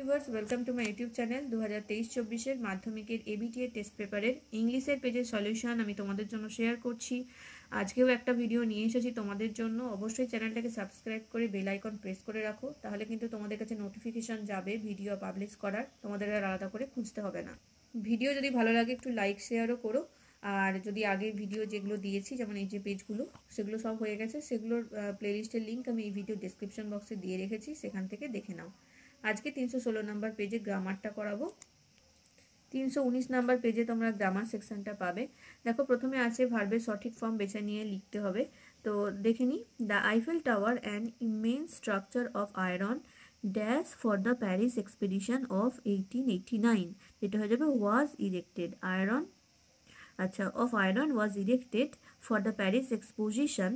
Viewers, welcome to my YouTube channel. 2023-24 মাধ্যমিকের ABTA test পেপারের ইংলিশের পেজের সলিউশন আমি তোমাদের জন্য শেয়ার করছি। আজকেও একটা ভিডিও নিয়ে এসেছি তোমাদের জন্য। অবশ্যই চ্যানেলটাকে সাবস্ক্রাইব করে বেল আইকন প্রেস করে রাখো, তাহলে কিন্তু তোমাদের কাছে নোটিফিকেশন যাবে ভিডিও পাবলিশ করার, তোমাদের আর আলাদা করে খুঁজতে হবে না। ভিডিও যদি ভালো লাগে একটু লাইক শেয়ারও করো। আর যদি আগে ভিডিও যেগুলো দিয়েছি, যেমন এই যে পেজগুলো, সেগুলো সব হয়ে গেছে, সেগুলোর প্লেলিস্টের লিঙ্ক আমি এই ভিডিও ডেসক্রিপশন বক্সে দিয়ে রেখেছি, সেখান থেকে দেখে নাও। আজকে 316 নাম্বার পেজে গ্রামারটা করাবো। 319 নাম্বার পেজে তোমরা গ্রামার সেকশনটা পাবে। দেখো, প্রথমে আছে ভার্বের সঠিক ফর্ম বেছে নিয়ে লিখতে হবে। তো দেখে নিই। The Eiffel tower and immense structure of iron dash for the Paris expedition of 1889, যেটা হয়ে যাবে was erected. Iron of iron was erected for the Paris Exposition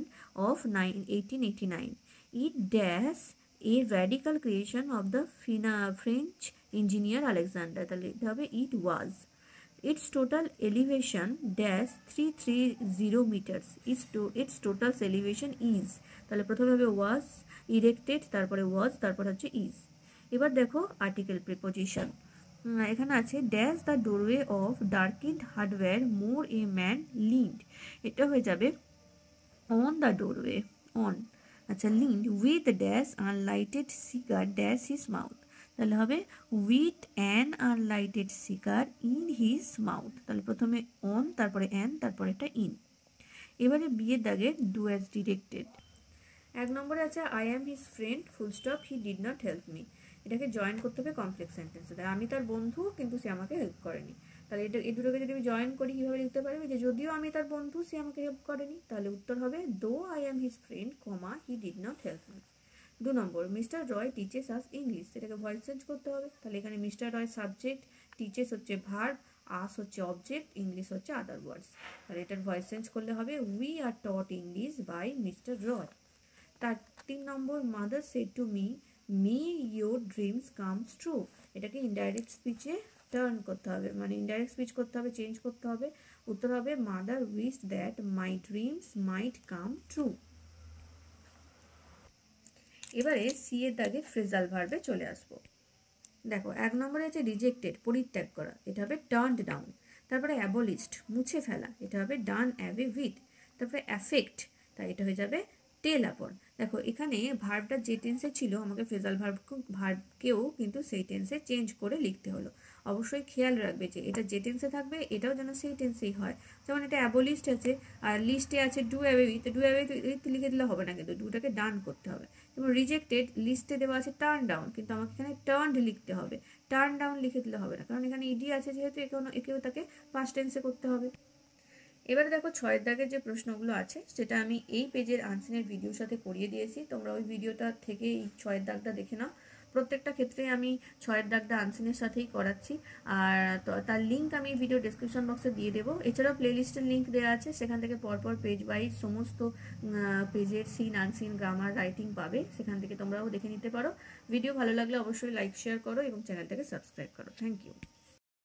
of 1889. It dash a radical creation of the French engineer Alexander. It was. Its total elevation dash 330 meters. Its total elevation is. তাহলে প্রথমে হবে was erected, তারপরে was, তারপর হচ্ছে is। এবার দেখো article preposition. এখানে আছে dash the doorway of darkened hardware more a man leaned. এটা হয়ে যাবে অন দ্য ডোরওয়ে, অন। আচ্ছা, leaned with dash unlighted cigar dash his mouth. তাহলে হবে with an unlighted cigar in his mouth. তাহলে প্রথমে অন, তারপরে অ্যান, তারপরে এটা ইন। এবারে বিয়ের দাগে ডু অ্যাজ ডিরেক্টেড। 1 নম্বরে আছে I am his friend full stop he did not help me. এটাকে জয়েন করতে হবে কমপ্লেক্স সেন্টেন্সে। তাই আমি তার বন্ধু, কিন্তু সে আমাকে হেল্প করেনি। তাহলে এই দুটোকে যদি আমি জয়েন করি, কীভাবে লিখতে পারবি? যে যদিও আমি তার বন্ধু, সে আমাকে হেল্প করেনি। তাহলে উত্তর হবে though I am his friend, comma he did not help me. 2 number, mister Roy teaches us English. এটাকে ভয়েস চেঞ্জ করতে হবে। তাহলে এখানে মিস্টার রয় সাবজেক্ট, টিচেস হচ্ছে ভার্ব, আস হচ্ছে অবজেক্ট, ইংলিশ হচ্ছে আদার ওয়ার্ডস। তাহলে এটার ভয়েস চেঞ্জ করলে হবে we are taught English by mister Roy. তার 3 number, mother said to me may your dreams comes true. এটাকে ইনডাইরেক্ট স্পিচে টার্ন করতে হবে, মানে ইনডাইরেক্ট স্পিচ করতে হবে, চেঞ্জ করতে হবে। উত্তর হবে mother wished that my dreams might come true. এবারে সি এর দাগে ফ্রেজাল ভার্বে চলে আসবো। দেখো, 1 নম্বরে আছে রিজেক্টেড, পরিত্যাগ করা। এটা হবে টার্নড ডাউন। তারপরে অ্যাবলিশড, মুছে ফেলা। এটা হবে ডান অ্যাওয়ে উইথ। তারপরে অ্যাফেক্ট, তাই এটা হয়ে যাবে টেল আপন। দেখো, এখানে ভার্বটা যে টেন্সে ছিল, আমাকে ফ্রেজাল ভার্বকেও কিন্তু সেই টেন্সে চেঞ্জ করে লিখতে হলো। অবশ্যই খেয়াল রাখবে যে এটা যে টেন্সে থাকবে এটাও যেন সেই টেন্সেই হয়। যেমন এটা অ্যাবলিশড আছে, আর লিস্টে আছে do away with. Do away with লিখে দিলে হবে না, কিন্তু ডুটাকে ডান করতে হবে। যেমন রিজেক্টেড, লিস্টে দেওয়া আছে টার্ন ডাউন, কিন্তু আমাকে এখানে টার্নড লিখতে হবে। টার্ন ডাউন লিখে দিলে হবে না, কারণ এখানে ইডি আছে যেহেতু, একেও তাকে পাস্ট টেন্সে করতে হবে। এবারে দেখো, 6 দাগের যে প্রশ্নগুলো আছে সেটা আমি এই পেজের আনসারের ভিডিওর সাথে করিয়ে দিয়েছি। তোমরা ওই ভিডিওটা থেকে এই 6 দাগটা দেখে নাও। প্রত্যেকটা ক্ষেত্রে আমি 6 দাগটা আনসারের সাথেই করাচ্ছি, আর তার লিঙ্ক আমি ভিডিও ডেসক্রিপশন বক্সে দিয়ে দেবো। এছাড়াও প্লেলিস্টের লিঙ্ক দেওয়া আছে, সেখান থেকে পরপর পেজ ওয়াইজ সমস্ত পেজের সিন, আনসিন, গ্রামার, রাইটিং পাবে। সেখান থেকে তোমরাও দেখে নিতে পারো। ভিডিও ভালো লাগলে অবশ্যই লাইক শেয়ার করো এবং চ্যানেলটাকে সাবস্ক্রাইব করো। Thank you.